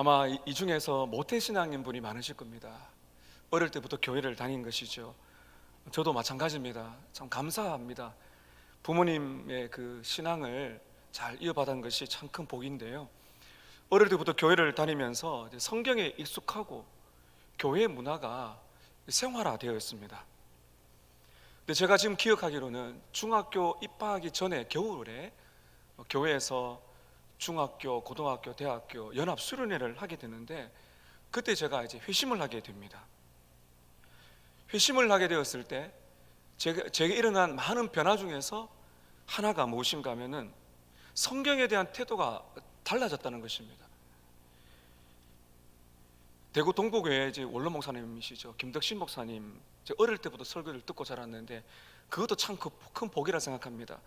아마 이 중에서 모태신앙인 분이 많으실 겁니다. 어릴 때부터 교회를 다닌 것이죠. 저도 마찬가지입니다. 참 감사합니다. 부모님의 그 신앙을 잘 이어받은 것이 참 큰 복인데요. 어릴 때부터 교회를 다니면서 이제 성경에 익숙하고 교회 문화가 생활화되어 있습니다. 근데 제가 지금 기억하기로는 중학교 입학하기 전에 겨울에 교회에서 중학교, 고등학교, 대학교 연합 수련회를 하게 되는데, 그때 제가 이제 회심을 하게 됩니다. 회심을 하게 되었을 때 제게 일어난 많은 변화 중에서 하나가 무엇인가 하면은 성경에 대한 태도가 달라졌다는 것입니다. 대구 동부교회 이제 원로 목사님이시죠, 김덕신 목사님, 제가 어릴 때부터 설교를 듣고 자랐는데 그것도 참 큰 복이라 생각합니다.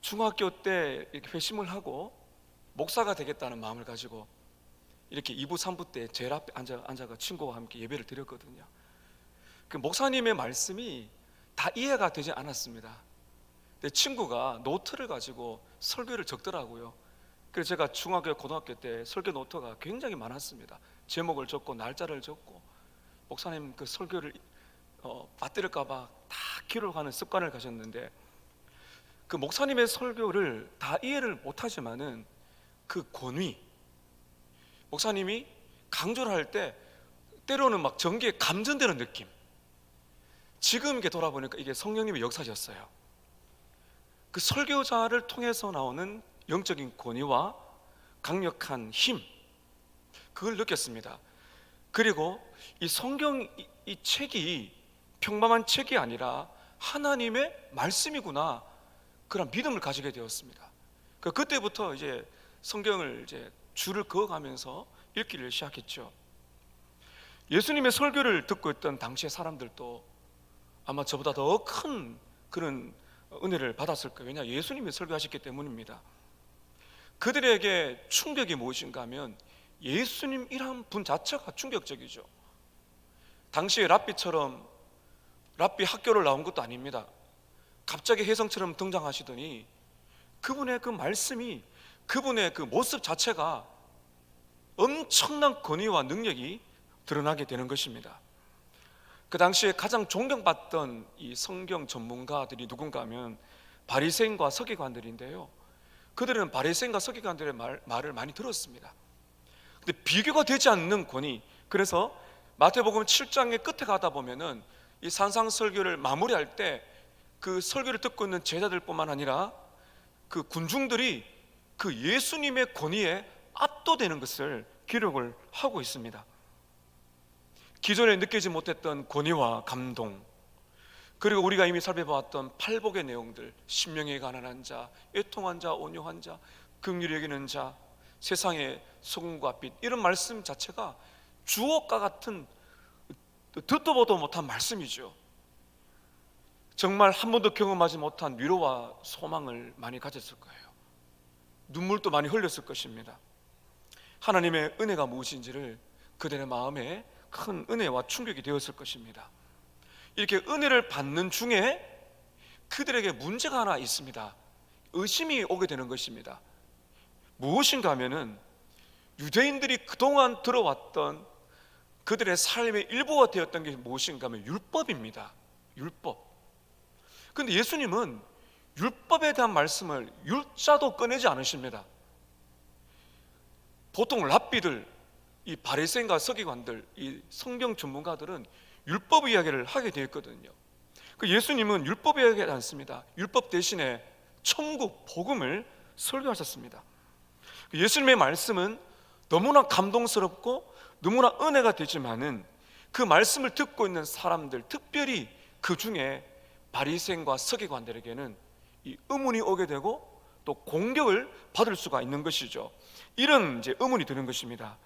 중학교 때 이렇게 회심을 하고 목사가 되겠다는 마음을 가지고 이렇게 2부 3부 때 제일 앞에 앉아가 친구와 함께 예배를 드렸거든요. 그 목사님의 말씀이 다 이해가 되지 않았습니다. 근데 친구가 노트를 가지고 설교를 적더라고요. 그래서 제가 중학교, 고등학교 때 설교 노트가 굉장히 많았습니다. 제목을 적고 날짜를 적고 목사님 그 설교를 빠뜨릴까봐 다 기록하는 습관을 가졌는데, 그 목사님의 설교를 다 이해를 못하지만은 그 권위, 목사님이 강조를 할 때 때로는 막 전기에 감전되는 느낌, 지금 이렇게 돌아보니까 이게 성령님의 역사셨어요. 그 설교자를 통해서 나오는 영적인 권위와 강력한 힘, 그걸 느꼈습니다. 그리고 이 성경 이 책이 평범한 책이 아니라 하나님의 말씀이구나, 그런 믿음을 가지게 되었습니다. 그때부터 이제 성경을 이제 줄을 그어가면서 읽기를 시작했죠. 예수님의 설교를 듣고 있던 당시의 사람들도 아마 저보다 더 큰 그런 은혜를 받았을 거예요. 왜냐, 예수님이 설교하셨기 때문입니다. 그들에게 충격이 무엇인가 하면 예수님이란 분 자체가 충격적이죠. 당시에 랍비처럼 랍비 학교를 나온 것도 아닙니다. 갑자기 혜성처럼 등장하시더니 그분의 그 말씀이, 그분의 그 모습 자체가 엄청난 권위와 능력이 드러나게 되는 것입니다. 그 당시에 가장 존경받던 이 성경 전문가들이 누군가 하면 바리새인과 서기관들인데요, 그들은 바리새인과 서기관들의 말을 많이 들었습니다. 근데 비교가 되지 않는 권위. 그래서 마태복음 7장의 끝에 가다 보면은 이 산상설교를 마무리할 때 그 설교를 듣고 있는 제자들뿐만 아니라 그 군중들이 그 예수님의 권위에 압도되는 것을 기록을 하고 있습니다. 기존에 느끼지 못했던 권위와 감동, 그리고 우리가 이미 살펴보았던 팔복의 내용들, 신명에 가난한 자, 애통한 자, 온유한 자, 긍휼히 여기는 자, 세상의 소금과 빛, 이런 말씀 자체가 주옥과 같은 듣도 보도 못한 말씀이죠. 정말 한 번도 경험하지 못한 위로와 소망을 많이 가졌을 거예요. 눈물도 많이 흘렸을 것입니다. 하나님의 은혜가 무엇인지를 그들의 마음에 큰 은혜와 충격이 되었을 것입니다. 이렇게 은혜를 받는 중에 그들에게 문제가 하나 있습니다. 의심이 오게 되는 것입니다. 무엇인가 하면은 유대인들이 그동안 들어왔던 그들의 삶의 일부가 되었던 게 무엇인가 하면 율법입니다. 율법. 그런데 예수님은 율법에 대한 말씀을 율자도 꺼내지 않으십니다. 보통 랍비들, 이 바리새인과 서기관들, 이 성경 전문가들은 율법 이야기를 하게 되어 있거든요. 그 예수님은 율법 이야기하지 않습니다. 율법 대신에 천국, 복음을 설교하셨습니다. 예수님의 말씀은 너무나 감동스럽고 너무나 은혜가 되지만은 그 말씀을 듣고 있는 사람들, 특별히 그 중에 바리새인과 서기관들에게는 이 의문이 오게 되고 또 공격을 받을 수가 있는 것이죠. 이런 이제 의문이 드는 것입니다.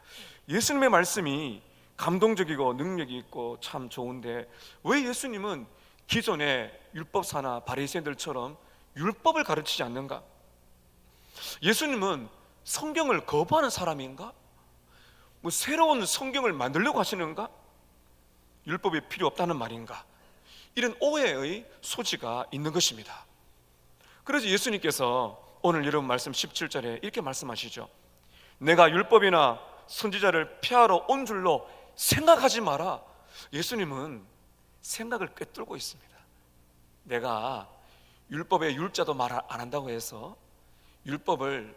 예수님의 말씀이 감동적이고 능력이 있고 참 좋은데 왜 예수님은 기존의 율법사나 바리새인들처럼 율법을 가르치지 않는가? 예수님은 성경을 거부하는 사람인가? 뭐 새로운 성경을 만들려고 하시는가? 율법이 필요 없다는 말인가? 이런 오해의 소지가 있는 것입니다. 그래서 예수님께서 오늘 여러분 말씀 17절에 이렇게 말씀하시죠. 내가 율법이나 선지자를 폐하러 온 줄로 생각하지 마라. 예수님은 생각을 꿰뚫고 있습니다. 내가 율법의 율자도 말 안 한다고 해서 율법을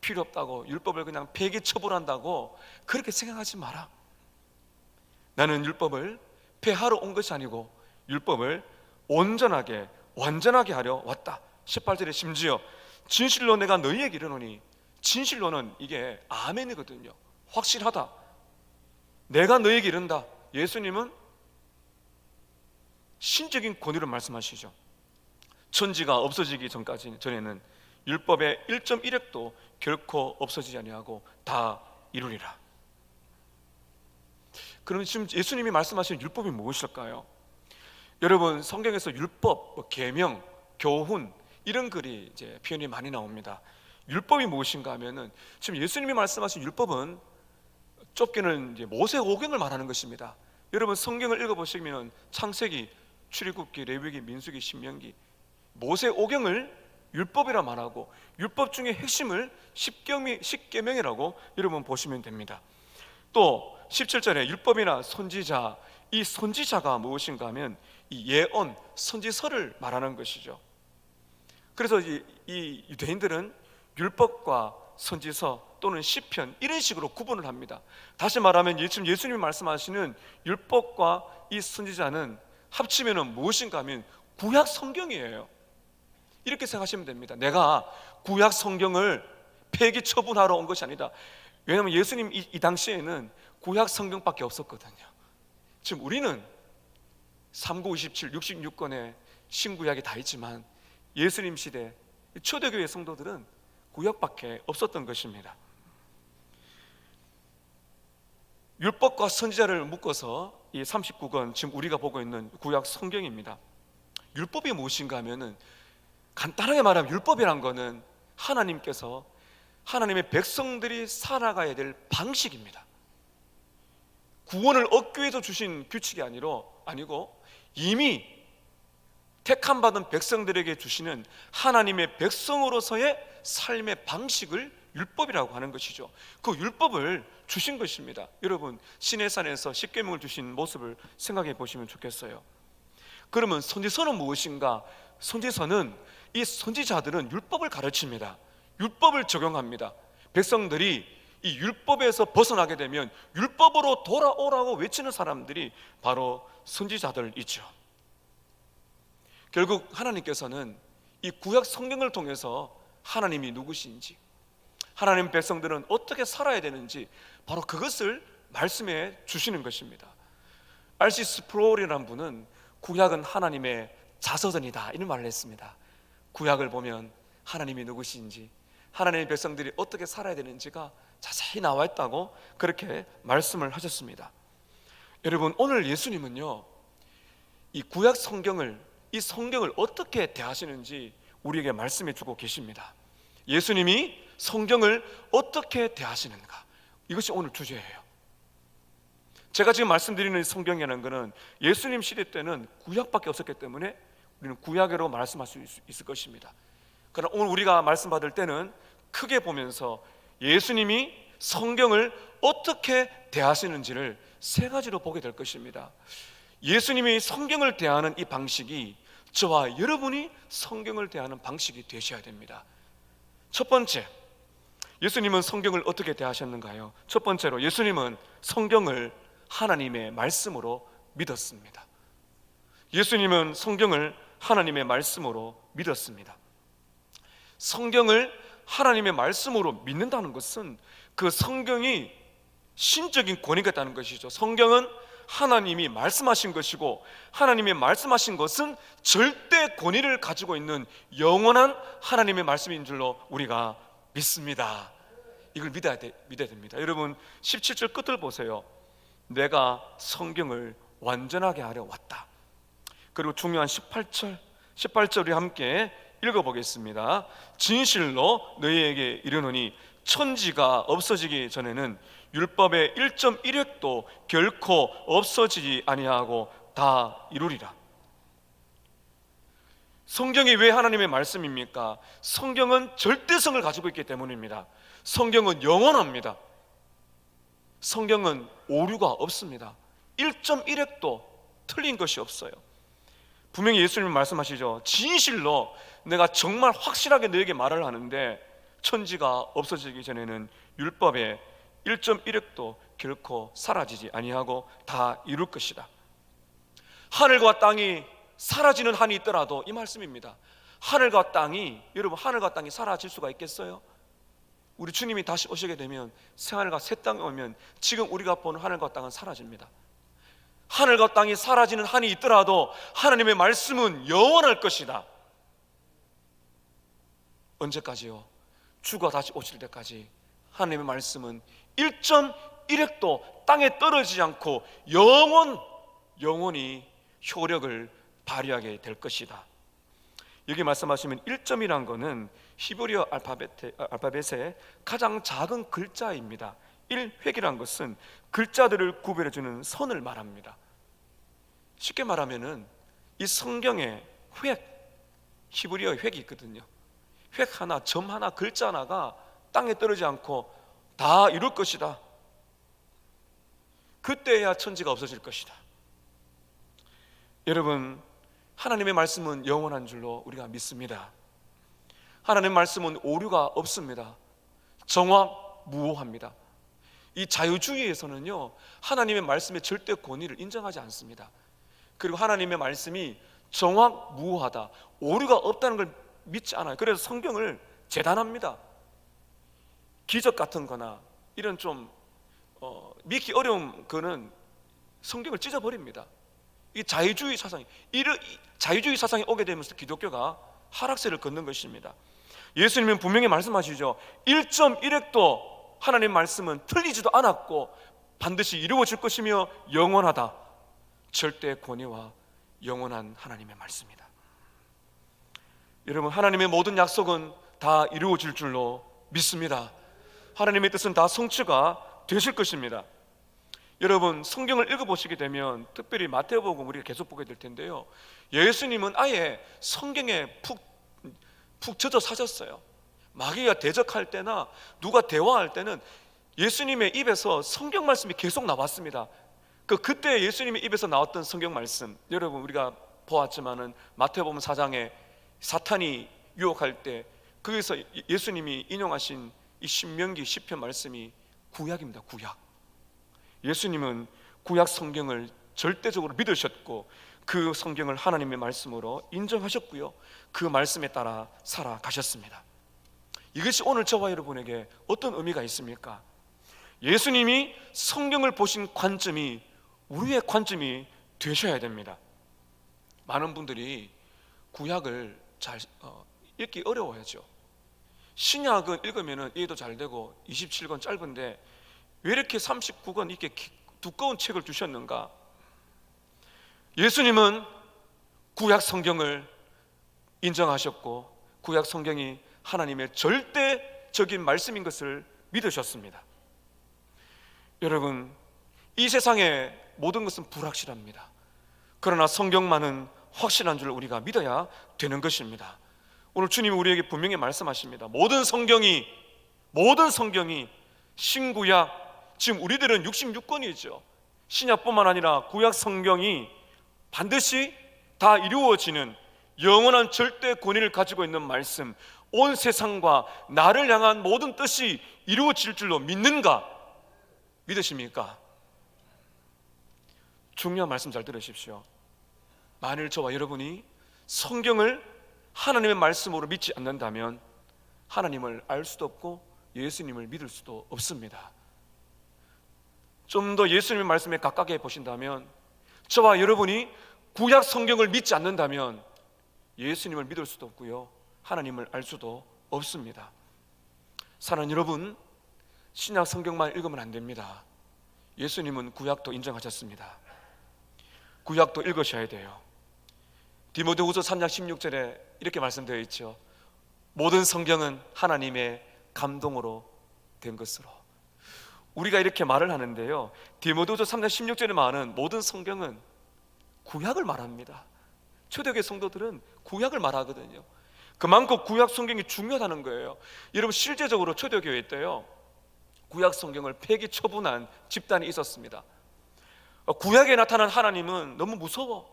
필요 없다고, 율법을 그냥 폐기 처분한다고 그렇게 생각하지 마라. 나는 율법을 폐하러 온 것이 아니고 율법을 온전하게 완전하게 하려 왔다. 18절에 심지어 진실로 내가 너희에게 이르노니, 진실로는 이게 아멘이거든요. 확실하다. 내가 너희에게 이른다. 예수님은 신적인 권위로 말씀하시죠. 천지가 없어지기 전에는 율법의 1.1획도 결코 없어지지 아니하고 다 이루리라. 그러면 지금 예수님이 말씀하신 율법이 무엇일까요? 여러분, 성경에서 율법, 계명, 교훈 이런 글이 이제 표현이 많이 나옵니다. 율법이 무엇인가 하면은 지금 예수님이 말씀하신 율법은 좁게는 이제 모세오경을 말하는 것입니다. 여러분 성경을 읽어보시면 창세기, 출애굽기, 레위기, 민수기, 신명기, 모세오경을 율법이라 말하고 율법 중에 핵심을 십계명이라고 여러분 보시면 됩니다. 또 17절에 율법이나 선지자, 이 선지자가 무엇인가 하면 이 예언, 선지서를 말하는 것이죠. 그래서 이 유대인들은 율법과 선지서 또는 시편 이런 식으로 구분을 합니다. 다시 말하면 지금 예수님이 말씀하시는 율법과 이 선지자는 합치면 무엇인가 하면 구약 성경이에요. 이렇게 생각하시면 됩니다. 내가 구약 성경을 폐기 처분하러 온 것이 아니다. 왜냐하면 예수님 이 당시에는 구약 성경밖에 없었거든요. 지금 우리는 3927, 66권의 신구약이 다 있지만 예수님 시대 초대교회 성도들은 구약밖에 없었던 것입니다. 율법과 선지자를 묶어서 이 39권 지금 우리가 보고 있는 구약 성경입니다. 율법이 무엇인가 하면은 간단하게 말하면 율법이란 거는 하나님께서 하나님의 백성들이 살아가야 될 방식입니다. 구원을 얻기 위해서 주신 규칙이 아니고 이미 택함 받은 백성들에게 주시는 하나님의 백성으로서의 삶의 방식을 율법이라고 하는 것이죠. 그 율법을 주신 것입니다. 여러분 시내산에서 십계명을 주신 모습을 생각해 보시면 좋겠어요. 그러면 선지서는 무엇인가? 선지서는 이 선지자들은 율법을 가르칩니다. 율법을 적용합니다. 백성들이 이 율법에서 벗어나게 되면 율법으로 돌아오라고 외치는 사람들이 바로 선지자들이죠. 결국 하나님께서는 이 구약 성경을 통해서 하나님이 누구신지, 하나님 백성들은 어떻게 살아야 되는지 바로 그것을 말씀해 주시는 것입니다. R.C. 스프롤이라는 분은 구약은 하나님의 자서전이다 이런 말을 했습니다. 구약을 보면 하나님이 누구신지, 하나님의 백성들이 어떻게 살아야 되는지가 자세히 나와 있다고 그렇게 말씀을 하셨습니다. 여러분 오늘 예수님은요 이 구약 성경을, 이 성경을 어떻게 대하시는지 우리에게 말씀해 주고 계십니다. 예수님이 성경을 어떻게 대하시는가, 이것이 오늘 주제예요. 제가 지금 말씀드리는 성경이라는 것은 예수님 시대 때는 구약밖에 없었기 때문에 우리는 구약으로 말씀할 수 있을 것입니다. 그러나 오늘 우리가 말씀 받을 때는 크게 보면서 예수님이 성경을 어떻게 대하시는지를 세 가지로 보게 될 것입니다. 예수님이 성경을 대하는 이 방식이 저와 여러분이 성경을 대하는 방식이 되셔야 됩니다. 첫 번째, 예수님은 성경을 어떻게 대하셨는가요? 첫 번째로 예수님은 성경을 하나님의 말씀으로 믿었습니다. 예수님은 성경을 하나님의 말씀으로 믿었습니다. 성경을 하나님의 말씀으로 믿는다는 것은 그 성경이 신적인 권위가 있다는 것이죠. 성경은 하나님이 말씀하신 것이고 하나님이 말씀하신 것은 절대 권위를 가지고 있는 영원한 하나님의 말씀인 줄로 우리가 믿습니다. 이걸 믿어야 됩니다. 여러분 17절 끝을 보세요. 내가 성경을 완전하게 하려 왔다. 그리고 중요한 18절 우리 함께 읽어보겠습니다. 진실로 너희에게 이르노니 천지가 없어지기 전에는 율법의 1.1획도 결코 없어지지 아니하고 다 이루리라. 성경이 왜 하나님의 말씀입니까? 성경은 절대성을 가지고 있기 때문입니다. 성경은 영원합니다. 성경은 오류가 없습니다. 1.1획도 틀린 것이 없어요. 분명히 예수님은 말씀하시죠. 진실로 내가 정말 확실하게 너에게 말을 하는데 천지가 없어지기 전에는 율법의 1.1획도 결코 사라지지 아니하고 다 이룰 것이다. 하늘과 땅이 사라지는 한이 있더라도, 이 말씀입니다. 하늘과 땅이, 여러분, 하늘과 땅이 사라질 수가 있겠어요? 우리 주님이 다시 오시게 되면 새하늘과 새 땅이 오면 지금 우리가 보는 하늘과 땅은 사라집니다. 하늘과 땅이 사라지는 한이 있더라도 하나님의 말씀은 영원할 것이다. 언제까지요? 주가 다시 오실 때까지 하나님의 말씀은 1.1획도 땅에 떨어지지 않고 영원히 효력을 발휘하게 될 것이다. 여기 말씀하시면 1점이란 거는 히브리어 알파벳의 가장 작은 글자입니다. 1획이란 것은 글자들을 구별해주는 선을 말합니다. 쉽게 말하면은 이 성경에 히브리어 획이 있거든요. 획 하나, 점 하나, 글자 하나가 땅에 떨어지지 않고 다 이룰 것이다. 그때야 천지가 없어질 것이다. 여러분, 하나님의 말씀은 영원한 줄로 우리가 믿습니다. 하나님의 말씀은 오류가 없습니다. 정확무오합니다. 이 자유주의에서는요, 하나님의 말씀의 절대 권위를 인정하지 않습니다. 그리고 하나님의 말씀이 정확무오하다, 오류가 없다는 걸 믿지 않아요. 그래서 성경을 재단합니다. 기적 같은 거나 이런 좀 믿기 어려운 거는 성경을 찢어버립니다. 이 자유주의 사상이 오게 되면서 기독교가 하락세를 걷는 것입니다. 예수님은 분명히 말씀하시죠. 1.1획도 하나님 말씀은 틀리지도 않았고 반드시 이루어질 것이며 영원하다. 절대 권위와 영원한 하나님의 말씀이다. 여러분, 하나님의 모든 약속은 다 이루어질 줄로 믿습니다. 하나님의 뜻은 다 성취가 되실 것입니다. 여러분, 성경을 읽어보시게 되면 특별히 마태복음 우리가 계속 보게 될 텐데요, 예수님은 아예 성경에 푹 젖어 사셨어요. 마귀가 대적할 때나 누가 대화할 때는 예수님의 입에서 성경 말씀이 계속 나왔습니다. 그때 예수님의 입에서 나왔던 성경 말씀, 여러분 우리가 보았지만은 마태복음 4장에 사탄이 유혹할 때 거기서 예수님이 인용하신 이 신명기 시편 말씀이 구약입니다. 구약. 예수님은 구약 성경을 절대적으로 믿으셨고 그 성경을 하나님의 말씀으로 인정하셨고요, 그 말씀에 따라 살아가셨습니다. 이것이 오늘 저와 여러분에게 어떤 의미가 있습니까? 예수님이 성경을 보신 관점이 우리의 관점이 되셔야 됩니다. 많은 분들이 구약을 잘 읽기 어려워하죠. 신약은 읽으면 이해도 잘 되고 27권 짧은데 왜 이렇게 39권 이렇게 두꺼운 책을 주셨는가? 예수님은 구약 성경을 인정하셨고 구약 성경이 하나님의 절대적인 말씀인 것을 믿으셨습니다. 여러분, 이 세상의 모든 것은 불확실합니다. 그러나 성경만은 확실한 줄 우리가 믿어야 되는 것입니다. 오늘 주님이 우리에게 분명히 말씀하십니다. 모든 성경이 신구약, 지금 우리들은 66권이죠. 신약뿐만 아니라 구약 성경이 반드시 다 이루어지는 영원한 절대 권위를 가지고 있는 말씀, 온 세상과 나를 향한 모든 뜻이 이루어질 줄로 믿는가? 믿으십니까? 중요한 말씀 잘 들으십시오. 만일 저와 여러분이 성경을 하나님의 말씀으로 믿지 않는다면 하나님을 알 수도 없고 예수님을 믿을 수도 없습니다. 좀 더 예수님의 말씀에 가깝게 보신다면, 저와 여러분이 구약 성경을 믿지 않는다면 예수님을 믿을 수도 없고요, 하나님을 알 수도 없습니다. 사랑하는 여러분, 신약 성경만 읽으면 안 됩니다. 예수님은 구약도 인정하셨습니다. 구약도 읽으셔야 돼요. 디모데후서 3장 16절에 이렇게 말씀되어 있죠. 모든 성경은 하나님의 감동으로 된 것으로. 우리가 이렇게 말을 하는데요, 디모데후서 3장 16절에 말하는 모든 성경은 구약을 말합니다. 초대교회 성도들은 구약을 말하거든요. 그만큼 구약 성경이 중요하다는 거예요. 여러분, 실제적으로 초대교회 때요, 구약 성경을 폐기 처분한 집단이 있었습니다. 구약에 나타난 하나님은 너무 무서워,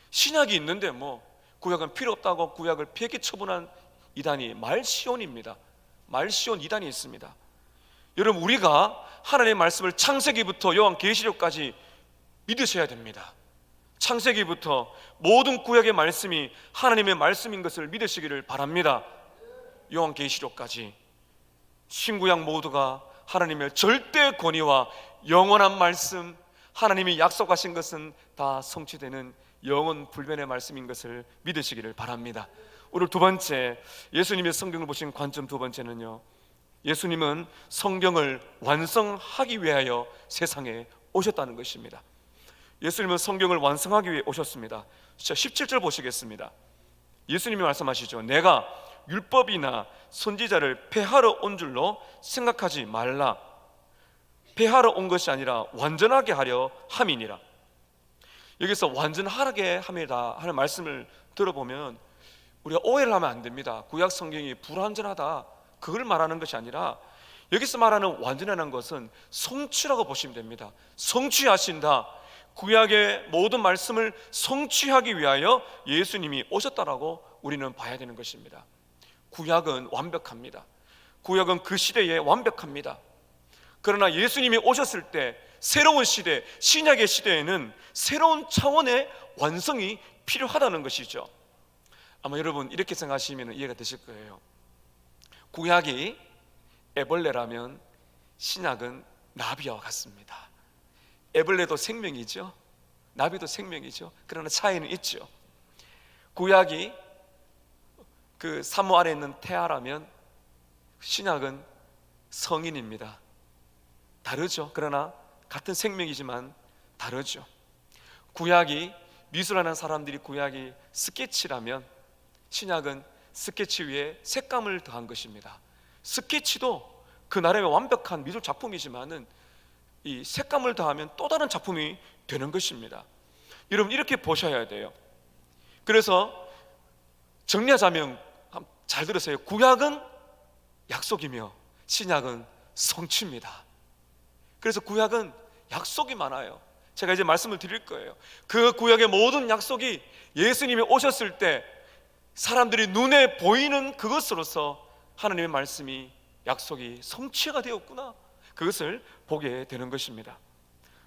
신약이 있는데 뭐 구약은 필요 없다고 구약을 폐기 처분한 이단이 말시온입니다. 말시온 이단이 있습니다. 여러분, 우리가 하나님의 말씀을 창세기부터 요한계시록까지 믿으셔야 됩니다. 창세기부터 모든 구약의 말씀이 하나님의 말씀인 것을 믿으시기를 바랍니다. 요한계시록까지 신구약 모두가 하나님의 절대 권위와 영원한 말씀, 하나님이 약속하신 것은 다 성취되는 영원 불변의 말씀인 것을 믿으시기를 바랍니다. 오늘 두 번째, 예수님의 성경을 보신 관점 두 번째는요, 예수님은 성경을 완성하기 위하여 세상에 오셨다는 것입니다. 예수님은 성경을 완성하기 위해 오셨습니다. 17절 보시겠습니다. 예수님이 말씀하시죠. 내가 율법이나 선지자를 폐하러 온 줄로 생각하지 말라. 폐하러 온 것이 아니라 완전하게 하려 함이니라. 여기서 완전하게 함이다 하는 말씀을 들어보면 우리가 오해를 하면 안 됩니다. 구약 성경이 불완전하다, 그걸 말하는 것이 아니라 여기서 말하는 완전하는 것은 성취라고 보시면 됩니다. 성취하신다, 구약의 모든 말씀을 성취하기 위하여 예수님이 오셨다라고 우리는 봐야 되는 것입니다. 구약은 완벽합니다. 구약은 그 시대에 완벽합니다. 그러나 예수님이 오셨을 때 새로운 시대, 신약의 시대에는 새로운 차원의 완성이 필요하다는 것이죠. 아마 여러분 이렇게 생각하시면 이해가 되실 거예요. 구약이 애벌레라면 신약은 나비와 같습니다. 애벌레도 생명이죠, 나비도 생명이죠. 그러나 차이는 있죠. 구약이 그 사모 안에 있는 태아라면 신약은 성인입니다. 다르죠. 그러나 같은 생명이지만 다르죠. 구약이 미술하는 사람들이 구약이 스케치라면 신약은 스케치 위에 색감을 더한 것입니다. 스케치도 그 나름의 완벽한 미술 작품이지만은 이 색감을 더하면 또 다른 작품이 되는 것입니다. 여러분 이렇게 보셔야 돼요. 그래서 정리하자면 잘 들으세요. 구약은 약속이며 신약은 성취입니다. 그래서 구약은 약속이 많아요. 제가 이제 말씀을 드릴 거예요. 그 구약의 모든 약속이 예수님이 오셨을 때 사람들이 눈에 보이는 그것으로서 하나님의 말씀이 약속이 성취가 되었구나, 그것을 보게 되는 것입니다.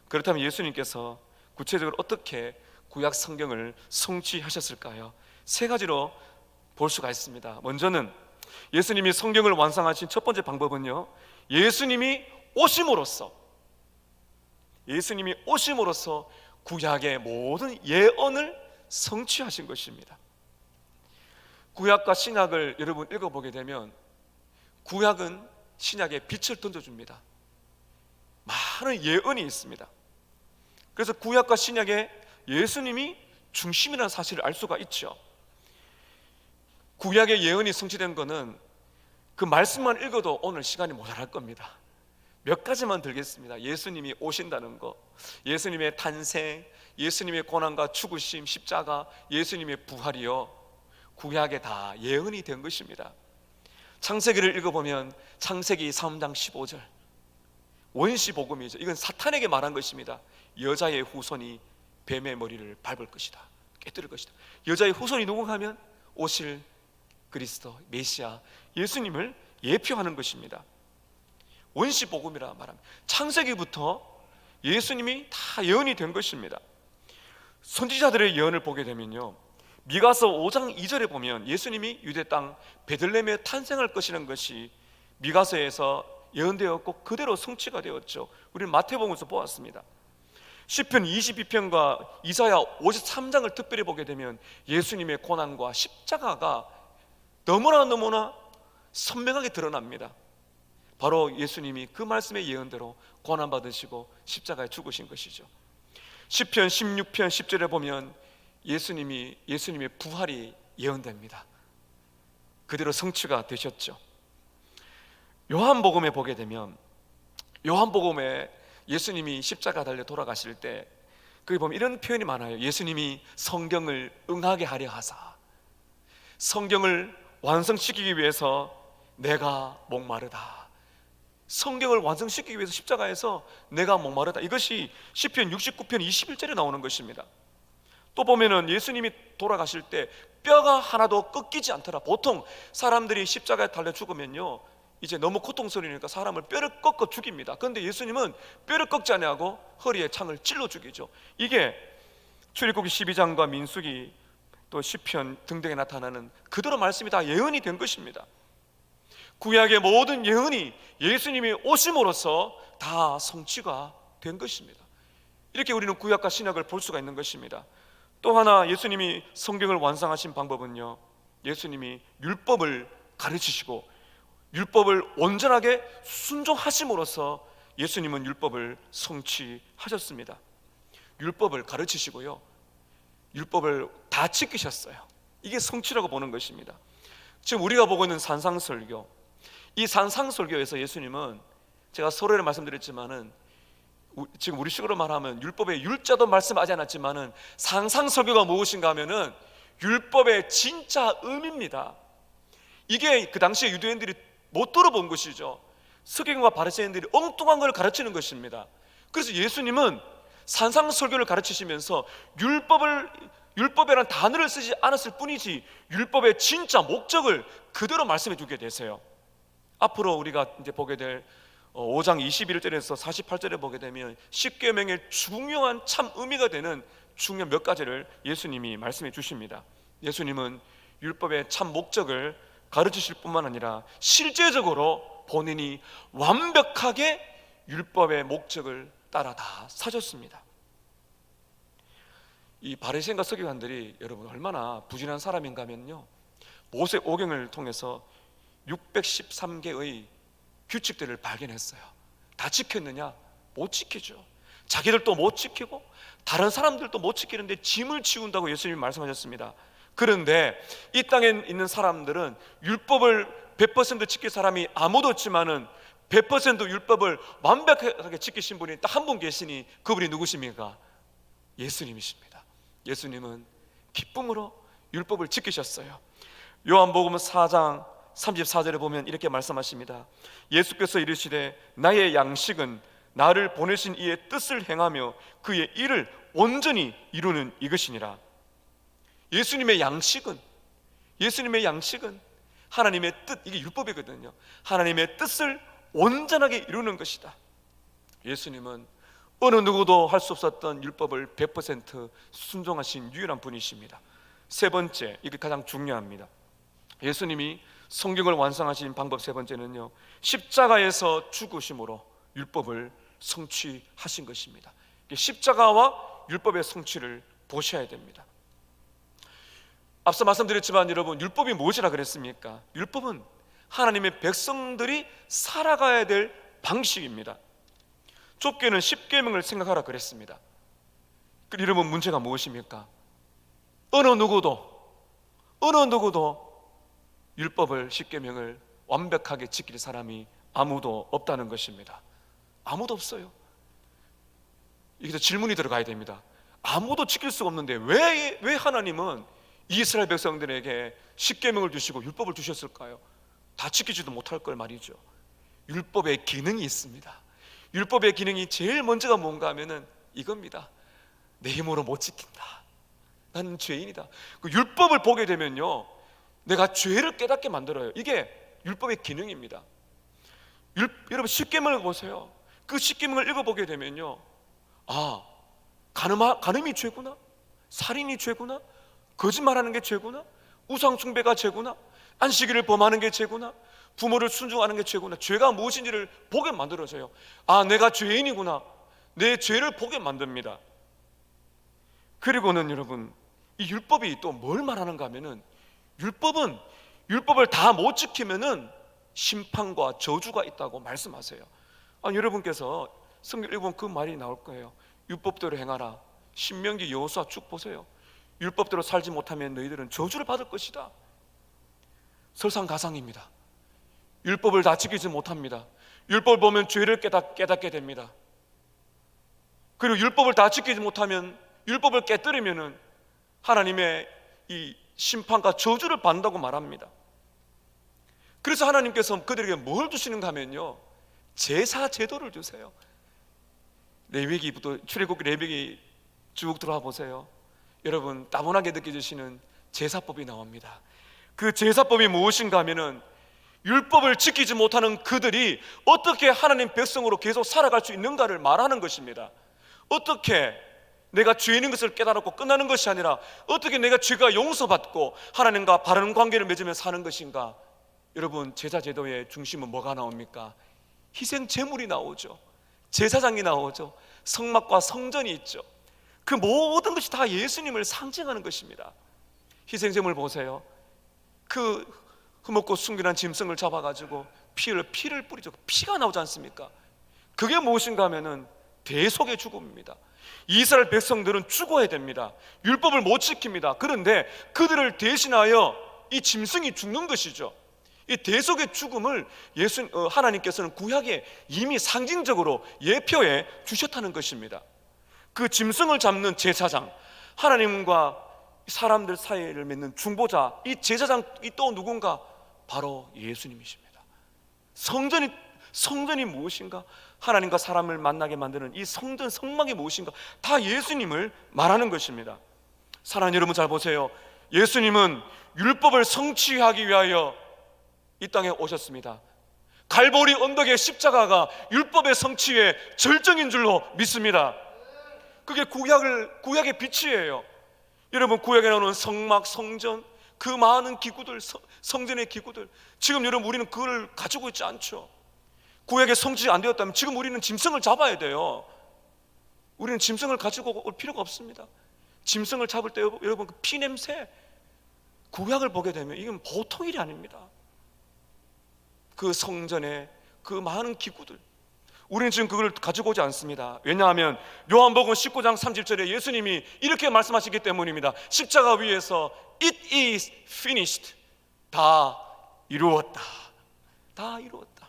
그렇다면 예수님께서 구체적으로 어떻게 구약 성경을 성취하셨을까요? 세 가지로 볼 수가 있습니다. 먼저는 예수님이 성경을 완성하신 첫 번째 방법은요, 예수님이 오심으로써 구약의 모든 예언을 성취하신 것입니다. 구약과 신약을 여러분 읽어보게 되면 구약은 신약에 빛을 던져줍니다. 많은 예언이 있습니다. 그래서 구약과 신약에 예수님이 중심이라는 사실을 알 수가 있죠. 구약의 예언이 성취된 것은 그 말씀만 읽어도 오늘 시간이 모자랄 겁니다. 몇 가지만 들겠습니다. 예수님이 오신다는 것, 예수님의 탄생, 예수님의 고난과 죽으심, 십자가, 예수님의 부활이요, 구약에 다 예언이 된 것입니다. 창세기를 읽어보면 창세기 3장 15절 원시복음이죠. 이건 사탄에게 말한 것입니다. 여자의 후손이 뱀의 머리를 밟을 것이다, 깨뜨릴 것이다. 여자의 후손이 누군가 하면 오실 그리스도 메시아 예수님을 예표하는 것입니다. 원시복음이라 말합니다. 창세기부터 예수님이 다 예언이 된 것입니다. 선지자들의 예언을 보게 되면요, 미가서 5장 2절에 보면 예수님이 유대 땅 베들레헴에 탄생할 것이라는 것이 미가서에서 예언되었고 그대로 성취가 되었죠. 우리는 마태복음에서 보았습니다. 시편 22편과 이사야 53장을 특별히 보게 되면 예수님의 고난과 십자가가 너무나 선명하게 드러납니다. 바로 예수님이 그 말씀의 예언대로 고난받으시고 십자가에 죽으신 것이죠. 시편 16편 10절에 보면 예수님의 부활이 예언됩니다. 그대로 성취가 되셨죠. 요한복음에 보게 되면 요한복음에 예수님이 십자가 달려 돌아가실 때 거기 보면 이런 표현이 많아요. 예수님이 성경을 응하게 하려 하사, 성경을 완성시키기 위해서 내가 목마르다, 성경을 완성시키기 위해서 십자가에서 내가 목마르다, 이것이 시편 69편 21절에 나오는 것입니다. 또 보면은 예수님이 돌아가실 때 뼈가 하나도 꺾이지 않더라. 보통 사람들이 십자가에 달려 죽으면요, 이제 너무 고통스러우니까 사람을 뼈를 꺾어 죽입니다. 그런데 예수님은 뼈를 꺾지 아니하고 허리에 창을 찔러 죽이죠. 이게 출애굽기 12장과 민수기 또 시편 등등에 나타나는 그대로 말씀이 다 예언이 된 것입니다. 구약의 모든 예언이 예수님이 오심으로써 다 성취가 된 것입니다. 이렇게 우리는 구약과 신약을 볼 수가 있는 것입니다. 또 하나 예수님이 성경을 완성하신 방법은요, 예수님이 율법을 가르치시고 율법을 온전하게 순종하심으로써 예수님은 율법을 성취하셨습니다. 율법을 가르치시고요, 율법을 다 지키셨어요. 이게 성취라고 보는 것입니다. 지금 우리가 보고 있는 산상설교, 이 산상설교에서 예수님은, 제가 서론에 말씀드렸지만은 지금 우리식으로 말하면 율법의 율자도 말씀하지 않았지만은 산상설교가 무엇인가 하면은 율법의 진짜 의미입니다. 이게 그 당시에 유대인들이 못 들어본 것이죠. 서기관과 바리새인들이 엉뚱한 걸 가르치는 것입니다. 그래서 예수님은 산상설교를 가르치시면서 율법이라는 단어를 쓰지 않았을 뿐이지 율법의 진짜 목적을 그대로 말씀해 주게 되세요. 앞으로 우리가 이제 보게 될 5장 21절에서 48절에 보게 되면 십계명의 중요한 참 의미가 되는 중요한 몇 가지를 예수님이 말씀해 주십니다. 예수님은 율법의 참 목적을 가르치실 뿐만 아니라 실제적으로 본인이 완벽하게 율법의 목적을 따라 다 사셨습니다. 이 바리새인과 서기관들이 여러분 얼마나 부진한 사람인가 하면요, 모세오경을 통해서 613개의 규칙들을 발견했어요. 다 지켰느냐? 못 지키죠. 자기들도 못 지키고 다른 사람들도 못 지키는데 짐을 지운다고 예수님이 말씀하셨습니다. 그런데 이 땅에 있는 사람들은 율법을 100% 지킬 사람이 아무도 없지만은 100% 율법을 완벽하게 지키신 분이 딱 한 분 계시니 그분이 누구십니까? 예수님이십니다. 예수님은 기쁨으로 율법을 지키셨어요. 요한복음 4장 34절에 보면 이렇게 말씀하십니다. 예수께서 이르시되 나의 양식은 나를 보내신 이의 뜻을 행하며 그의 일을 온전히 이루는 이것이니라. 예수님의 양식은 하나님의 뜻, 이게 율법이거든요. 하나님의 뜻을 온전하게 이루는 것이다. 예수님은 어느 누구도 할 수 없었던 율법을 100% 순종하신 유일한 분이십니다. 세 번째, 이게 가장 중요합니다. 예수님이 성경을 완성하신 방법 세 번째는요, 십자가에서 죽으심으로 율법을 성취하신 것입니다. 십자가와 율법의 성취를 보셔야 됩니다. 앞서 말씀드렸지만 여러분, 율법이 무엇이라 그랬습니까? 율법은 하나님의 백성들이 살아가야 될 방식입니다. 좁게는 십계명을 생각하라 그랬습니다. 여러분, 문제가 무엇입니까? 어느 누구도 율법을, 십계명을 완벽하게 지킬 사람이 아무도 없다는 것입니다. 아무도 없어요. 여기서 질문이 들어가야 됩니다. 아무도 지킬 수가 없는데 왜 하나님은 이스라엘 백성들에게 십계명을 주시고 율법을 주셨을까요? 다 지키지도 못할 걸 말이죠. 율법의 기능이 있습니다. 율법의 기능이 제일 먼저가 뭔가 하면은 이겁니다. 내 힘으로 못 지킨다. 나는 죄인이다. 그 율법을 보게 되면요, 내가 죄를 깨닫게 만들어요. 이게 율법의 기능입니다. 여러분, 십계명을 보세요. 그 십계명을 읽어보게 되면요, 아, 간음이 죄구나, 살인이 죄구나, 거짓말하는 게 죄구나, 우상숭배가 죄구나, 안식일을 범하는 게 죄구나, 부모를 순종하는 게 죄구나, 죄가 무엇인지를 보게 만들어줘요. 아, 내가 죄인이구나, 내 죄를 보게 만듭니다. 그리고는 여러분, 이 율법이 또 뭘 말하는가 하면은, 율법을 다 못 지키면은 심판과 저주가 있다고 말씀하세요. 여러분께서 성경 읽으면 그 말이 나올 거예요. 율법대로 행하라. 신명기, 여호수아 쭉 보세요. 율법대로 살지 못하면 너희들은 저주를 받을 것이다. 설상가상입니다. 율법을 다 지키지 못합니다. 율법을 보면 죄를 깨닫게 됩니다. 그리고 율법을 다 지키지 못하면, 율법을 깨뜨리면은 하나님의 이 심판과 저주를 받는다고 말합니다. 그래서 하나님께서 그들에게 뭘 주시는가 하면요, 제사 제도를 주세요. 레위기부터 출애굽기 레위기 쭉 들어와 보세요. 여러분 따분하게 느껴지시는 제사법이 나옵니다. 그 제사법이 무엇인가 하면은 율법을 지키지 못하는 그들이 어떻게 하나님 백성으로 계속 살아갈 수 있는가를 말하는 것입니다. 어떻게 내가 죄 있는 것을 깨달았고 끝나는 것이 아니라 어떻게 내가 죄가 용서받고 하나님과 바른 관계를 맺으며 사는 것인가. 여러분 제사 제도의 중심은 뭐가 나옵니까? 희생 제물이 나오죠. 제사장이 나오죠. 성막과 성전이 있죠. 그 모든 것이 다 예수님을 상징하는 것입니다. 희생 제물 보세요. 그 흠없고 순결한 짐승을 잡아가지고 피를 뿌리죠. 피가 나오지 않습니까? 그게 무엇인가 하면은 대속의 죽음입니다. 이스라엘 백성들은 죽어야 됩니다. 율법을 못 지킵니다. 그런데 그들을 대신하여 이 짐승이 죽는 것이죠. 이 대속의 죽음을 하나님께서는 구약에 이미 상징적으로 예표해 주셨다는 것입니다. 그 짐승을 잡는 제사장, 하나님과 사람들 사이를 맺는 중보자, 이 제사장이 또 누군가? 바로 예수님이십니다. 성전이 무엇인가? 하나님과 사람을 만나게 만드는 이 성전, 성막이 무엇인가? 다 예수님을 말하는 것입니다. 사랑하는 여러분 잘 보세요. 예수님은 율법을 성취하기 위하여 이 땅에 오셨습니다. 갈보리 언덕의 십자가가 율법의 성취의 절정인 줄로 믿습니다. 그게 구약의 빛이에요. 여러분 구약에 나오는 성막, 성전, 그 많은 기구들, 성전의 기구들, 지금 여러분 우리는 그걸 가지고 있지 않죠. 구약에 성취 안 되었다면 지금 우리는 짐승을 잡아야 돼요. 우리는 짐승을 가지고 올 필요가 없습니다. 짐승을 잡을 때 여러분 그 피냄새, 구약을 보게 되면 이건 보통 일이 아닙니다. 그 성전에 그 많은 기구들, 우리는 지금 그걸 가지고 오지 않습니다. 왜냐하면 요한복음 19장 30절에 예수님이 이렇게 말씀하시기 때문입니다. 십자가 위에서 It is finished, 다 이루었다, 다 이루었다.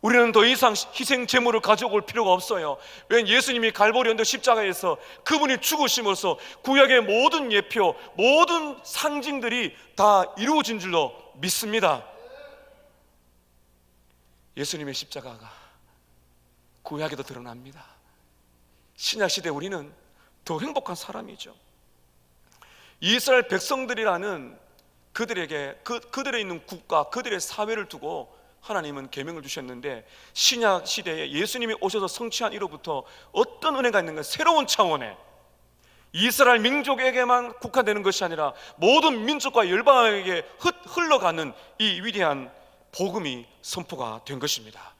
우리는 더 이상 희생 제물을 가지고 올 필요가 없어요. 왜냐하면 예수님이 갈보리 언덕 십자가에서 그분이 죽으심으로써 구약의 모든 예표, 모든 상징들이 다 이루어진 줄로 믿습니다. 예수님의 십자가가 구약에도 드러납니다. 신약시대 우리는 더 행복한 사람이죠. 이스라엘 백성들이라는 그들에게 그들에 있는 국가, 그들의 사회를 두고 하나님은 계명을 주셨는데, 신약 시대에 예수님이 오셔서 성취한 이로부터 어떤 은혜가 있는가? 새로운 차원의 이스라엘 민족에게만 국한되는 것이 아니라 모든 민족과 열방에게 흘러가는 이 위대한 복음이 선포가 된 것입니다.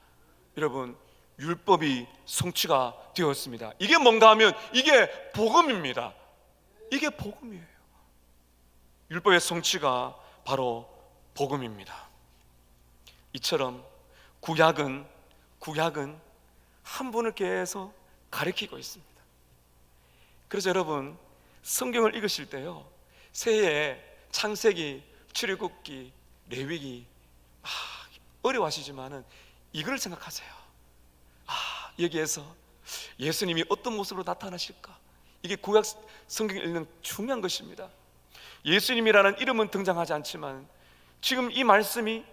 여러분 율법이 성취가 되었습니다. 이게 뭔가 하면 이게 복음입니다. 이게 복음이에요. 율법의 성취가 바로 복음입니다. 이처럼 구약은 한 분을 계속 가리키고 있습니다. 그래서 여러분 성경을 읽으실 때요, 새해에 창세기, 출애굽기, 레위기 어려워하시지만은 이걸 생각하세요. 여기에서 예수님이 어떤 모습으로 나타나실까? 이게 구약 성경 읽는 중요한 것입니다. 예수님이라는 이름은 등장하지 않지만 지금 이 말씀이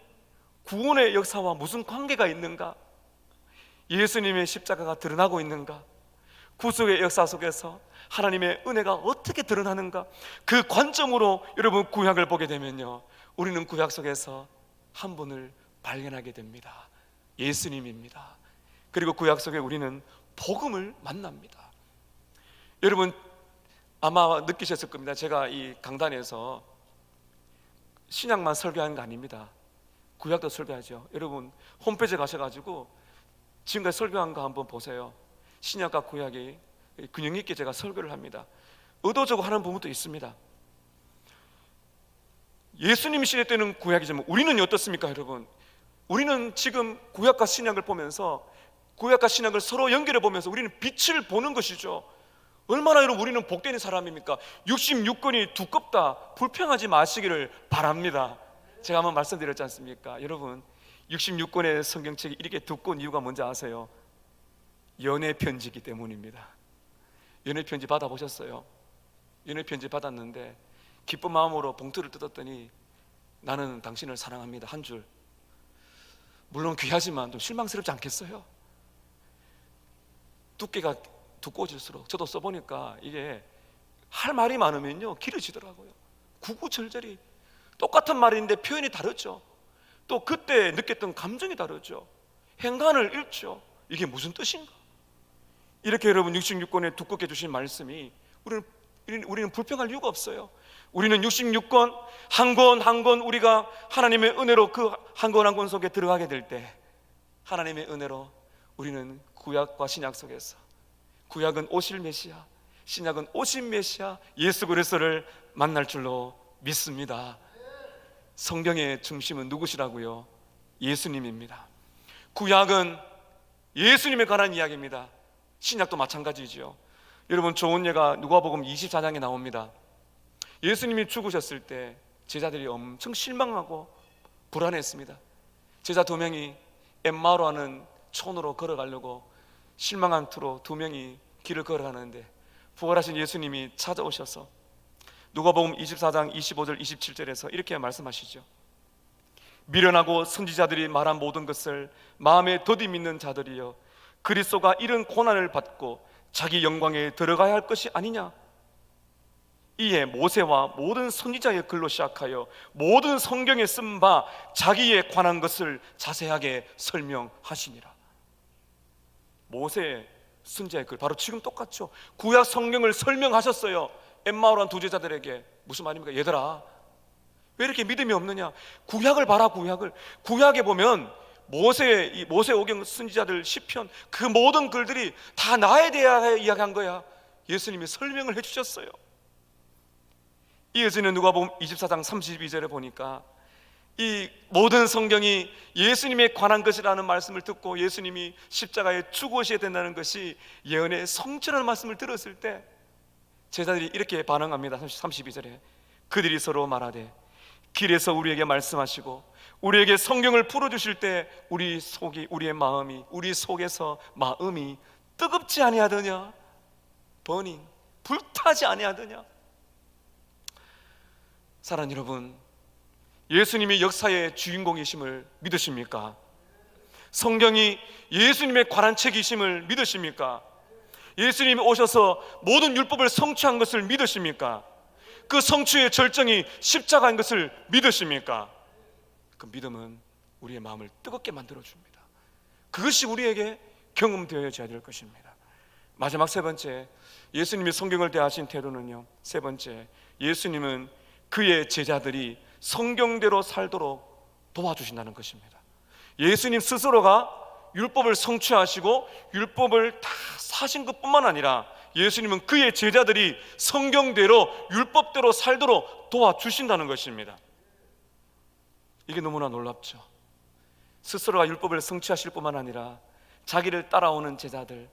구원의 역사와 무슨 관계가 있는가? 예수님의 십자가가 드러나고 있는가? 구속의 역사 속에서 하나님의 은혜가 어떻게 드러나는가? 그 관점으로 여러분 구약을 보게 되면요, 우리는 구약 속에서 한 분을 발견하게 됩니다. 예수님입니다. 그리고 구약 속에 우리는 복음을 만납니다. 여러분 아마 느끼셨을 겁니다. 제가 이 강단에서 신약만 설교하는 거 아닙니다. 구약도 설교하죠. 여러분 홈페이지에 가셔가지고 지금까지 설교한 거 한번 보세요. 신약과 구약이 균형 있게 제가 설교를 합니다. 의도적으로 하는 부분도 있습니다. 예수님 시대 때는 구약이지만 우리는 어떻습니까 여러분? 우리는 지금 구약과 신약을 보면서, 구약과 신약을 서로 연결해 보면서 우리는 빛을 보는 것이죠. 얼마나 여러분 우리는 복된 사람입니까? 66권이 두껍다, 불평하지 마시기를 바랍니다. 제가 한번 말씀드렸지 않습니까? 여러분 66권의 성경책이 이렇게 두꺼운 이유가 뭔지 아세요? 연애 편지이기 때문입니다. 연애 편지 받아보셨어요? 연애 편지 받았는데 기쁜 마음으로 봉투를 뜯었더니 나는 당신을 사랑합니다 한 줄. 물론 귀하지만 좀 실망스럽지 않겠어요? 두께가 두꺼워질수록 저도 써보니까 이게 할 말이 많으면요 길어지더라고요. 구구절절히 똑같은 말인데 표현이 다르죠. 또 그때 느꼈던 감정이 다르죠. 행간을 잃죠. 이게 무슨 뜻인가? 이렇게 여러분 66권에 두껍게 주신 말씀이 우리는 불평할 이유가 없어요. 우리는 66권 한 권 한 권 우리가 하나님의 은혜로 그 한 권 한 권 속에 들어가게 될 때 하나님의 은혜로 우리는 구약과 신약 속에서 구약은 오실 메시아, 신약은 오신 메시아 예수 그리스도를 만날 줄로 믿습니다. 성경의 중심은 누구시라고요? 예수님입니다. 구약은 예수님에 관한 이야기입니다. 신약도 마찬가지죠. 여러분 좋은 예가 누가복음 24장에 나옵니다. 예수님이 죽으셨을 때 제자들이 엄청 실망하고 불안했습니다. 제자 2명이 엠마오로 하는 촌으로 걸어가려고 실망한 투로 2명이 길을 걸어가는데 부활하신 예수님이 찾아오셔서 누가복음 24장 25절 27절에서 이렇게 말씀하시죠. 미련하고 선지자들이 말한 모든 것을 마음에 더디 믿는 자들이여, 그리스도가 이런 고난을 받고 자기 영광에 들어가야 할 것이 아니냐. 이에 모세와 모든 선지자의 글로 시작하여 모든 성경에 쓴 바 자기에 관한 것을 자세하게 설명하시니라. 모세 선지자의 글 바로 지금 똑같죠. 구약 성경을 설명하셨어요. 엠마오란 두 제자들에게. 무슨 말입니까? 얘들아, 왜 이렇게 믿음이 없느냐? 구약을 봐라. 구약에 보면 모세오경 선지자들 시편 그 모든 글들이 다 나에 대하여 이야기한 거야. 예수님이 설명을 해주셨어요. 이어지는 누가복음 24장 32절에 보니까 이 모든 성경이 예수님에 관한 것이라는 말씀을 듣고 예수님이 십자가에 죽으셔야 된다는 것이 예언의 성취라는 말씀을 들었을 때 제자들이 이렇게 반응합니다. 32절에 그들이 서로 말하되 길에서 우리에게 말씀하시고 우리에게 성경을 풀어주실 때 우리의 마음이 우리 속에서 마음이 뜨겁지 아니하더냐? 버닝 불타지 아니하더냐? 사랑하는 여러분, 예수님이 역사의 주인공이심을 믿으십니까? 성경이 예수님의 관한 책이심을 믿으십니까? 예수님이 오셔서 모든 율법을 성취한 것을 믿으십니까? 그 성취의 절정이 십자가인 것을 믿으십니까? 그 믿음은 우리의 마음을 뜨겁게 만들어줍니다. 그것이 우리에게 경험되어져야 될 것입니다. 마지막 세 번째, 예수님이 성경을 대하신 태도는요, 세 번째, 예수님은 그의 제자들이 성경대로 살도록 도와주신다는 것입니다. 예수님 스스로가 율법을 성취하시고 율법을 다 사신 것뿐만 아니라 예수님은 그의 제자들이 성경대로 율법대로 살도록 도와주신다는 것입니다. 이게 너무나 놀랍죠. 스스로가 율법을 성취하실 뿐만 아니라 자기를 따라오는 제자들,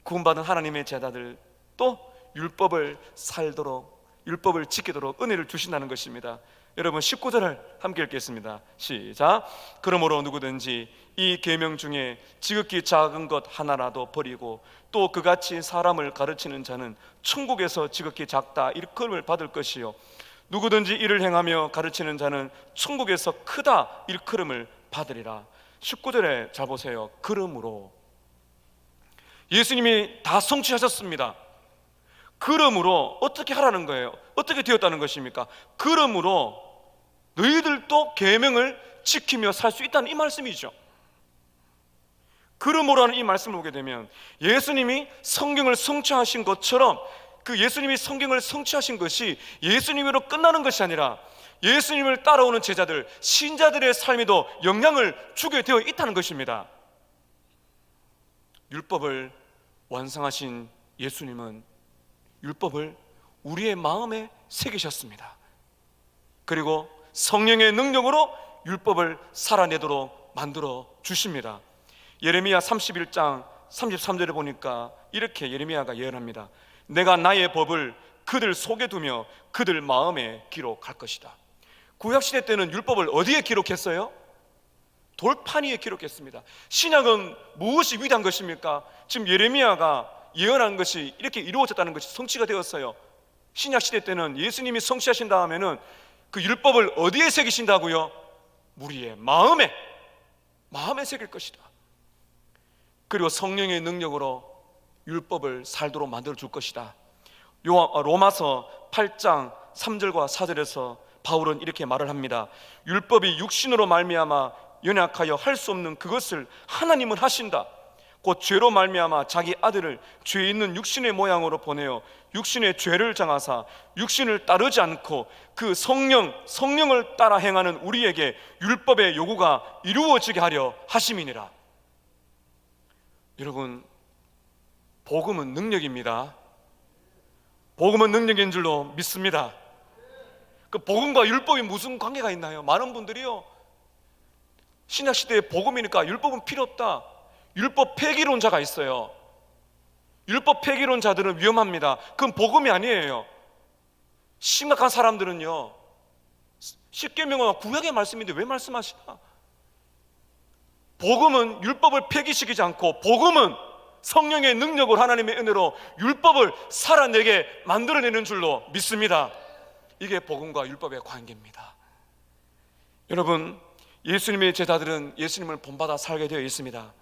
구원받은 하나님의 제자들 또 율법을 살도록, 율법을 지키도록 은혜를 주신다는 것입니다. 여러분 19절을 함께 읽겠습니다. 시작. 그러므로 누구든지 이 계명 중에 지극히 작은 것 하나라도 버리고 또 그같이 사람을 가르치는 자는 천국에서 지극히 작다 일컬음을 받을 것이요 누구든지 이를 행하며 가르치는 자는 천국에서 크다 일컬음을 받으리라. 19절에 잘 보세요. 그러므로 예수님이 다 성취하셨습니다. 그러므로 어떻게 하라는 거예요? 어떻게 되었다는 것입니까? 그러므로 너희들도 계명을 지키며 살 수 있다는 이 말씀이죠. 그러므로라는 이 말씀을 보게 되면 예수님이 성경을 성취하신 것처럼 그 예수님이 성경을 성취하신 것이 예수님으로 끝나는 것이 아니라 예수님을 따라오는 제자들, 신자들의 삶에도 영향을 주게 되어 있다는 것입니다. 율법을 완성하신 예수님은 율법을 우리의 마음에 새기셨습니다. 그리고 성령의 능력으로 율법을 살아내도록 만들어 주십니다. 예레미야 31장 33절에 보니까 이렇게 예레미야가 예언합니다. 내가 나의 법을 그들 속에 두며 그들 마음에 기록할 것이다. 구약시대 때는 율법을 어디에 기록했어요? 돌판 위에 기록했습니다. 신약은 무엇이 위대한 것입니까? 지금 예레미야가 예언한 것이 이렇게 이루어졌다는 것이 성취가 되었어요. 신약시대 때는 예수님이 성취하신 다음에는 그 율법을 어디에 새기신다고요? 우리의 마음에. 마음에 새길 것이다. 그리고 성령의 능력으로 율법을 살도록 만들어 줄 것이다. 로마서 8장 3절과 4절에서 바울은 이렇게 말을 합니다. 율법이 육신으로 말미암아 연약하여 할 수 없는 그것을 하나님은 하신다. 곧 죄로 말미암아 자기 아들을 죄 있는 육신의 모양으로 보내어 육신의 죄를 장하사 육신을 따르지 않고 그 성령을 따라 행하는 우리에게 율법의 요구가 이루어지게 하려 하심이니라. 여러분, 복음은 능력입니다. 복음은 능력인 줄로 믿습니다. 그 복음과 율법이 무슨 관계가 있나요? 많은 분들이요, 신약시대에 복음이니까 율법은 필요 없다, 율법 폐기론자가 있어요. 율법 폐기론자들은 위험합니다. 그건 복음이 아니에요. 심각한 사람들은요, 십계명은 구약의 말씀인데 왜 말씀하시나? 복음은 율법을 폐기시키지 않고, 복음은 성령의 능력으로 하나님의 은혜로 율법을 살아내게 만들어내는 줄로 믿습니다. 이게 복음과 율법의 관계입니다. 여러분, 예수님의 제자들은 예수님을 본받아 살게 되어 있습니다.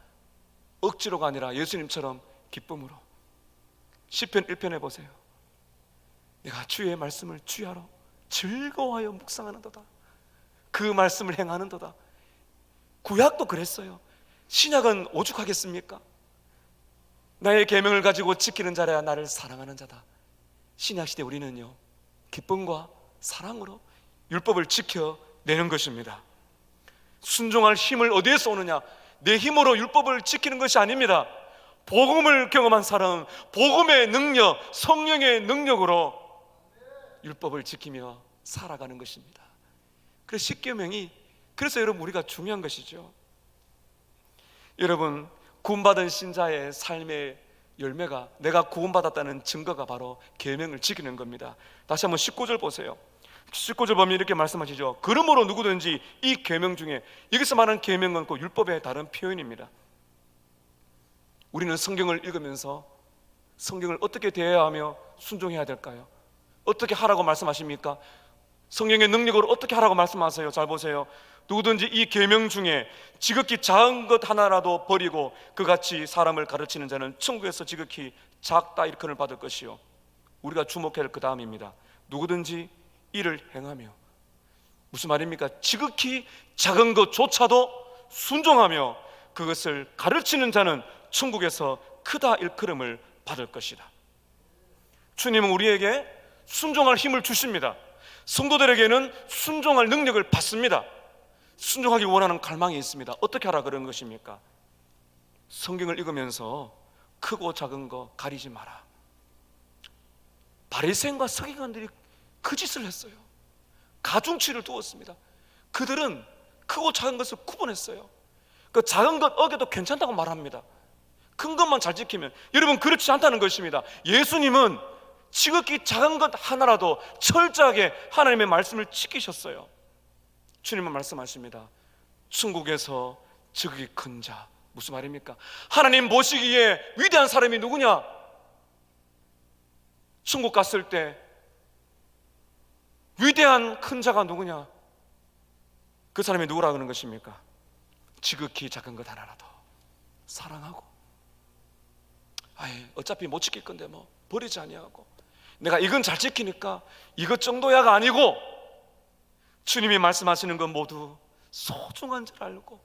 억지로가 아니라 예수님처럼 기쁨으로. 시편 1편에 보세요. 내가 주의 말씀을 주야로 즐거워하여 묵상하는도다. 그 말씀을 행하는도다. 구약도 그랬어요. 신약은 오죽하겠습니까? 나의 계명을 가지고 지키는 자라야 나를 사랑하는 자다. 신약시대 우리는요, 기쁨과 사랑으로 율법을 지켜내는 것입니다. 순종할 힘을 어디에서 오느냐? 내 힘으로 율법을 지키는 것이 아닙니다. 복음을 경험한 사람은 복음의 능력, 성령의 능력으로 율법을 지키며 살아가는 것입니다. 그래서 십계명이, 그래서 여러분 우리가 중요한 것이죠. 여러분, 구원받은 신자의 삶의 열매가, 내가 구원받았다는 증거가 바로 계명을 지키는 겁니다. 다시 한번 19절 보세요. 19절 보면 이렇게 말씀하시죠. 그러므로 누구든지 이 계명 중에, 여기서 말하는 계명은 그 율법의 다른 표현입니다. 우리는 성경을 읽으면서 성경을 어떻게 대해야 하며 순종해야 될까요? 어떻게 하라고 말씀하십니까? 성령의 능력으로 어떻게 하라고 말씀하세요? 잘 보세요. 누구든지 이 계명 중에 지극히 작은 것 하나라도 버리고 그같이 사람을 가르치는 자는 천국에서 지극히 작다 일컬음을 받을 것이요. 우리가 주목해야 할 그 다음입니다. 누구든지 이를 행하며. 무슨 말입니까? 지극히 작은 것조차도 순종하며 그것을 가르치는 자는 천국에서 크다 일컬음을 받을 것이다. 주님은 우리에게 순종할 힘을 주십니다. 성도들에게는 순종할 능력을 받습니다. 순종하기 원하는 갈망이 있습니다. 어떻게 하라 그런 것입니까? 성경을 읽으면서 크고 작은 거 가리지 마라. 바리새인과 서기관들이 그 짓을 했어요. 가중치를 두었습니다. 그들은 크고 작은 것을 구분했어요. 그 작은 것 어겨도 괜찮다고 말합니다. 큰 것만 잘 지키면. 여러분, 그렇지 않다는 것입니다. 예수님은 지극히 작은 것 하나라도 철저하게 하나님의 말씀을 지키셨어요. 주님은 말씀하십니다. 천국에서 지극히 큰 자. 무슨 말입니까? 하나님 보시기에 위대한 사람이 누구냐? 천국 갔을 때 위대한 큰 자가 누구냐? 그 사람이 누구라 그러는 것입니까? 지극히 작은 것 하나라도 사랑하고, 어차피 못 지킬 건데 뭐 버리지 아니하고, 내가 이건 잘 지키니까 이것 정도야가 아니고, 주님이 말씀하시는 건 모두 소중한 줄 알고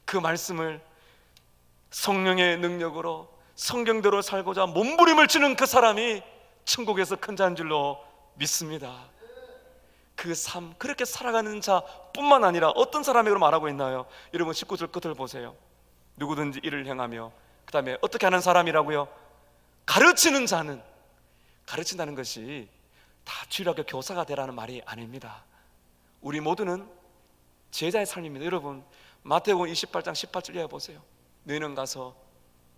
그 말씀을 성령의 능력으로 성경대로 살고자 몸부림을 치는 그 사람이 천국에서 큰 자인 줄로 믿습니다. 그 삶, 그렇게 살아가는 자뿐만 아니라 어떤 사람에게 말하고 있나요? 여러분, 19절 끝을 보세요. 누구든지 이를 행하며, 그 다음에 어떻게 하는 사람이라고요? 가르치는 자는. 가르친다는 것이 다 주일학교 교사가 되라는 말이 아닙니다. 우리 모두는 제자의 삶입니다. 여러분, 마태복음 28장 18절 이하 보세요. 너희는 가서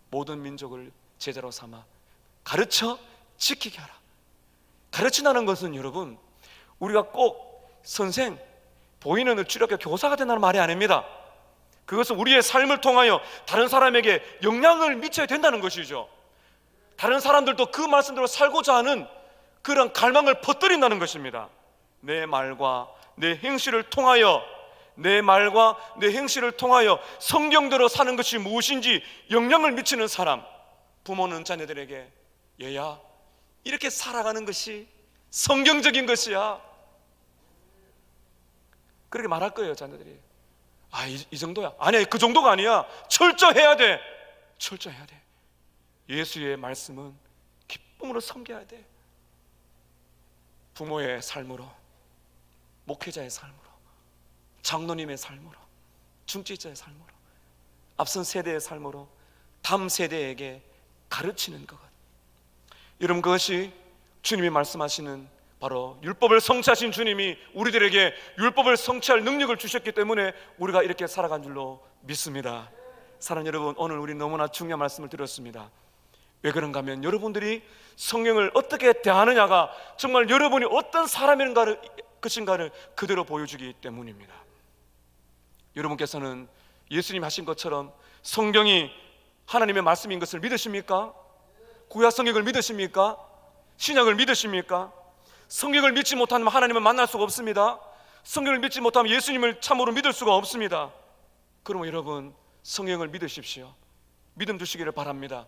모든 민족을 제자로 삼아 가르쳐 지키게 하라. 가르친다는 것은 여러분, 우리가 꼭 선생, 보이는 주일학교 교사가 된다는 말이 아닙니다. 그것은 우리의 삶을 통하여 다른 사람에게 영향을 미쳐야 된다는 것이죠. 다른 사람들도 그 말씀대로 살고자 하는 그런 갈망을 퍼뜨린다는 것입니다. 내 말과 내 행실을 통하여 내 말과 내 행실을 통하여 성경대로 사는 것이 무엇인지 영향을 미치는 사람, 부모는 자녀들에게 얘야, 이렇게 살아가는 것이 성경적인 것이야, 그렇게 말할 거예요. 자녀들이 이 정도야? 아니야, 그 정도가 아니야. 철저해야 돼. 철저해야 돼. 예수의 말씀은 기쁨으로 섬겨야 돼. 부모의 삶으로, 목회자의 삶으로, 장로님의 삶으로, 중직자의 삶으로, 앞선 세대의 삶으로 다음 세대에게 가르치는 것. 여러분, 그것이 주님이 말씀하시는, 바로 율법을 성취하신 주님이 우리들에게 율법을 성취할 능력을 주셨기 때문에 우리가 이렇게 살아간 줄로 믿습니다. 사랑하는 여러분, 오늘 우리 너무나 중요한 말씀을 드렸습니다. 왜 그런가 하면 여러분들이 성경을 어떻게 대하느냐가 정말 여러분이 어떤 사람인가를, 것인가를 그대로 보여주기 때문입니다. 여러분께서는 예수님 하신 것처럼 성경이 하나님의 말씀인 것을 믿으십니까? 구약 성경을 믿으십니까? 신약을 믿으십니까? 성경을 믿지 못하면 하나님을 만날 수가 없습니다. 성경을 믿지 못하면 예수님을 참으로 믿을 수가 없습니다. 그러면 여러분, 성경을 믿으십시오. 믿음 주시기를 바랍니다.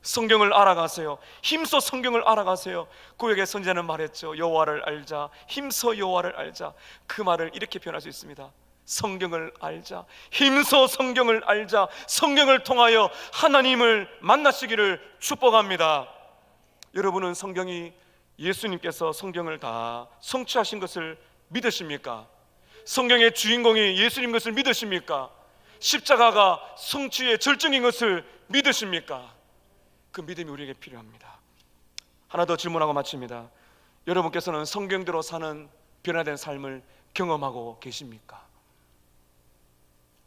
성경을 알아가세요. 힘써 성경을 알아가세요. 구약의 선지자는 말했죠. 여호와를 알자, 힘써 여호와를 알자. 그 말을 이렇게 표현할 수 있습니다. 성경을 알자, 힘써 성경을 알자. 성경을 통하여 하나님을 만나시기를 축복합니다. 여러분은 성경이 예수님께서 성경을 다 성취하신 것을 믿으십니까? 성경의 주인공이 예수님 것을 믿으십니까? 십자가가 성취의 절정인 것을 믿으십니까? 그 믿음이 우리에게 필요합니다. 하나 더 질문하고 마칩니다. 여러분께서는 성경대로 사는 변화된 삶을 경험하고 계십니까?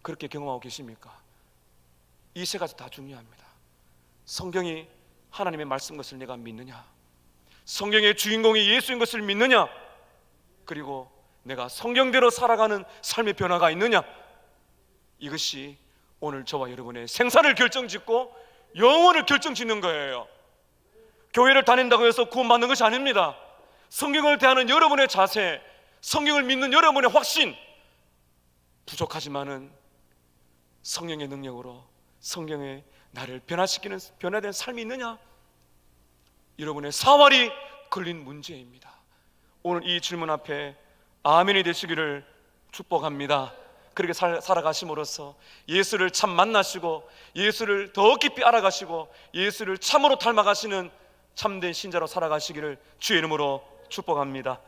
그렇게 경험하고 계십니까? 이 세 가지 다 중요합니다. 성경이 하나님의 말씀 것을 내가 믿느냐, 성경의 주인공이 예수인 것을 믿느냐, 그리고 내가 성경대로 살아가는 삶의 변화가 있느냐, 이것이 오늘 저와 여러분의 생사를 결정짓고 영혼을 결정짓는 거예요. 교회를 다닌다고 해서 구원받는 것이 아닙니다. 성경을 대하는 여러분의 자세, 성경을 믿는 여러분의 확신, 부족하지만은 성령의 능력으로 성경에 나를 변화시키는 변화된 삶이 있느냐, 여러분의 사활이 걸린 문제입니다. 오늘 이 질문 앞에 아멘이 되시기를 축복합니다. 그렇게 살아가심으로써 예수를 참 만나시고 예수를 더 깊이 알아가시고 예수를 참으로 닮아가시는 참된 신자로 살아가시기를 주의 이름으로 축복합니다.